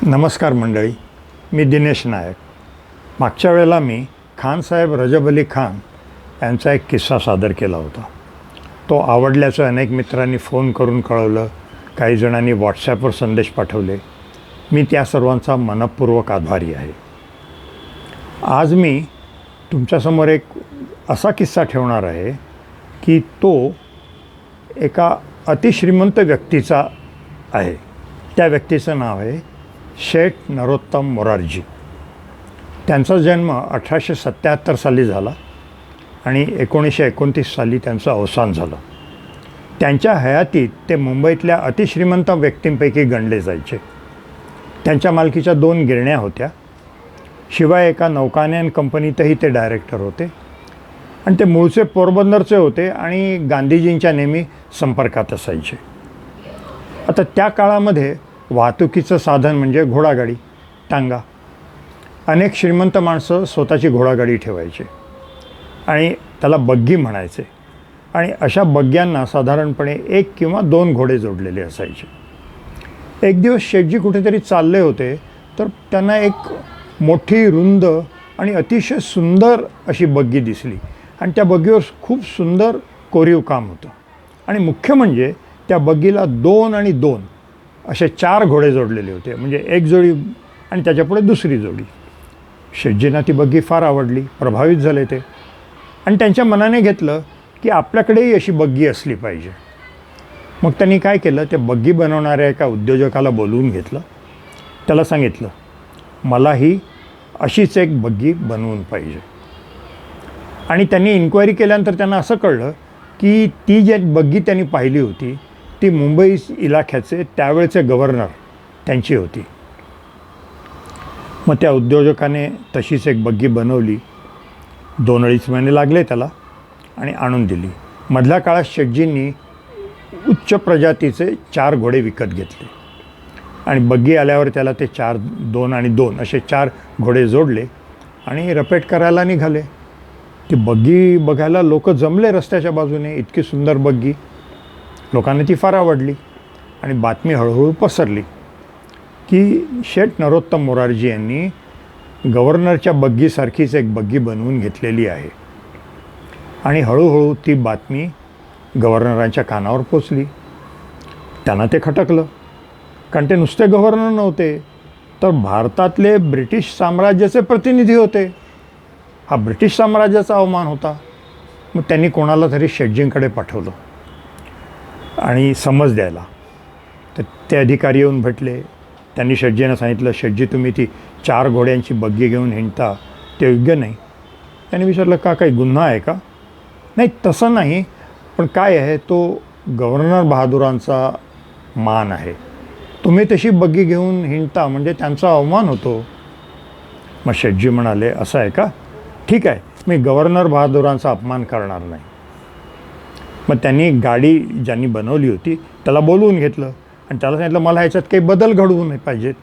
नमस्कार मंडळी, मी दिनेश नायक. मागच्या वेळेला मी खानसाहेब रजब अली खान यांचा एक किस्सा सादर केला होता. तो आवडल्याचं अनेक मित्रांनी फोन करून कळवलं, काही जणांनी व्हॉट्सॲपवर संदेश पाठवले. मी त्या सर्वांचा मनःपूर्वक आभारी आहे. आज मी तुमच्यासमोर एक असा किस्सा ठेवणार आहे की तो एका अतिश्रीमंत व्यक्तीचा आहे. त्या व्यक्तीचं नाव आहे शेठ नरोत्तम मोरारजी. त्यांचा जन्म 1877 साली झाला आणि 1929 साली त्यांचं अवसान झालं. त्यांच्या हयातीत ते मुंबईतल्या अतिश्रीमंत व्यक्तींपैकी गणले जायचे. त्यांच्या मालकीच्या 2 गिरण्या होत्या. शिवाय एका नौकानयन कंपनीतही ते डायरेक्टर होते आणि ते मूळचे पोरबंदरचे होते आणि गांधीजींच्या नेहमी संपर्कात असायचे. आता त्या काळामध्ये वाहतुकीचं साधन म्हणजे घोडागाडी, टांगा. अनेक श्रीमंत माणसं स्वतःची घोडागाडी ठेवायचे आणि त्याला बग्गी म्हणायचे. आणि अशा बग्ग्यांना साधारणपणे 1 किंवा 2 घोडे जोडलेले असायचे. एक दिवस शेठजी कुठेतरी चालले होते तर त्यांना एक मोठी, रुंद आणि अतिशय सुंदर अशी बग्गी दिसली आणि त्या बग्गीवर खूप सुंदर कोरीव काम होतं. आणि मुख्य म्हणजे त्या बग्गीला 2 आणि 2 असे 4 घोडे जोडलेले होते, म्हणजे एक जोडी आणि त्याच्यापुढे दुसरी जोडी. शेठजींना ती बग्गी फार आवडली, प्रभावित झाले ते आणि त्यांच्या मनाने घेतलं की आपल्याकडेही अशी बग्गी असली पाहिजे. मग त्यांनी काय केलं, ते बग्गी बनवणाऱ्या एका उद्योजकाला बोलवून घेतलं. त्याला सांगितलं, मलाही अशीच एक बग्गी बनवून पाहिजे. आणि त्यांनी इन्क्वायरी केल्यानंतर त्यांना असं कळलं की ती जी बग्गी त्यांनी पाहिली होती ती मुंबई इलाख्याचे त्यावेळचे गव्हर्नर त्यांची होती. मग त्या उद्योजकाने तशीच एक बग्गी बनवली. 2-2.5 महिने लागले त्याला आणि आणून दिली. मधल्या काळात शेठजींनी उच्च प्रजातीचे 4 घोडे विकत घेतले आणि बग्गी आल्यावर त्याला ते 2 आणि 2 असे 4 घोडे जोडले आणि रपेट करायला निघाले. ती बग्गी बघायला लोक जमले रस्त्याच्या बाजूने. इतकी सुंदर बग्गी, लोकांना ती फार आवडली आणि बातमी हळूहळू पसरली की शेठ नरोत्तम मोरारजी यांनी गव्हर्नरच्या बग्गीसारखीच एक बग्गी बनवून घेतलेली आहे. आणि हळूहळू ती बातमी गव्हर्नरांच्या कानावर पोचली. त्यांना ते खटकलं, कारण ते नुसते गव्हर्नर नव्हते तर भारतातले ब्रिटिश साम्राज्याचे प्रतिनिधी होते. हा ब्रिटिश साम्राज्याचा अवमान होता. मग त्यांनी कोणाला तरी शेठजींकडे पाठवलं आणि समज द्यायला. तर ते अधिकारी येऊन भेटले. त्यांनी शेठजींना सांगितलं, शेठजी तुम्ही ती 4 घोड्यांची बग्गी घेऊन हिंडता ते योग्य नाही. त्यांनी विचारलं, का काही गुन्हा आहे का? नाही, तसं नाही, पण काय आहे, तो गव्हर्नर बहादुरांचा मान आहे. तुम्ही तशी बग्गी घेऊन हिंडता म्हणजे त्यांचा अवमान होतो. मग शेठजी म्हणाले, असं आहे का? ठीक आहे, मी गव्हर्नर बहादुरांचा अपमान करणार नाही. मग त्यांनी गाडी ज्यांनी बनवली होती त्याला बोलवून घेतलं आणि त्याला सांगितलं, मला ह्याच्यात काही बदल घडवू नाही पाहिजेत.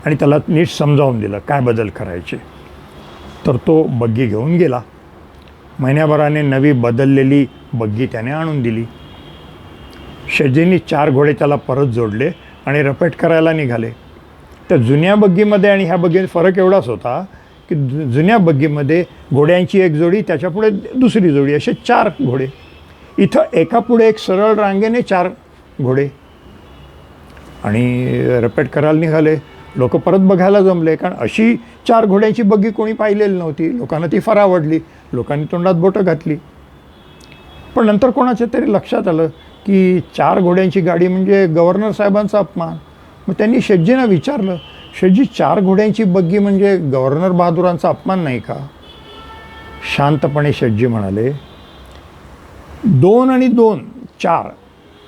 आणि त्याला नीट समजावून दिलं काय बदल करायचे. तर तो बग्गी घेऊन गेला. महिन्याभराने नवी बदललेली बग्गी त्याने आणून दिली. शेठजींनी 4 घोडे त्याला परत जोडले आणि रपेट करायला निघाले. तर जुन्या बग्गीमध्ये आणि ह्या बग्गीत फरक एवढाच होता की जुन्या बग्गीमध्ये घोड्यांची एक जोडी, त्याच्यापुढे दुसरी जोडी, असे 4 घोडे. इथं एकापुढे एक सरळ रांगेने 4 घोडे. आणि रपेट करायला निघाले. लोक परत बघायला जमले, कारण अशी 4 घोड्यांची बग्गी कोणी पाहिलेली नव्हती. लोकांना ती फार आवडली. लोकांनी तोंडात बोटं घातली. पण नंतर कोणाच्या तरी लक्षात आलं की 4 घोड्यांची गाडी म्हणजे गव्हर्नर साहेबांचा अपमान. मग त्यांनी शेठजींना विचारलं, शेठजी 4 घोड्यांची बग्गी म्हणजे गव्हर्नर बहादुरांचा अपमान नाही का? शांतपणे शेठजी म्हणाले, 2 आणि 2, 4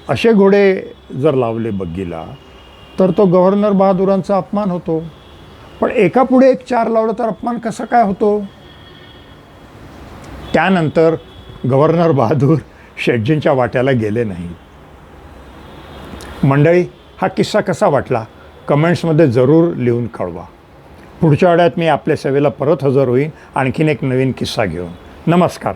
असे घोडे जर लावले बग्गीला तर तो गव्हर्नर बहादुरांचा अपमान होतो. पण एकापुढे एक 4 लावलं तर अपमान कसा काय होतो? त्यानंतर गव्हर्नर बहादूर शेठजींच्या वाट्याला गेले नाही. मंडळी, हा किस्सा कसा वाटला कमेंट्समध्ये जरूर लिहून कळवा. पुढच्या आठवड्यात मी आपल्या सेवेला परत हजर होईन आणखीन एक नवीन किस्सा घेऊन. नमस्कार.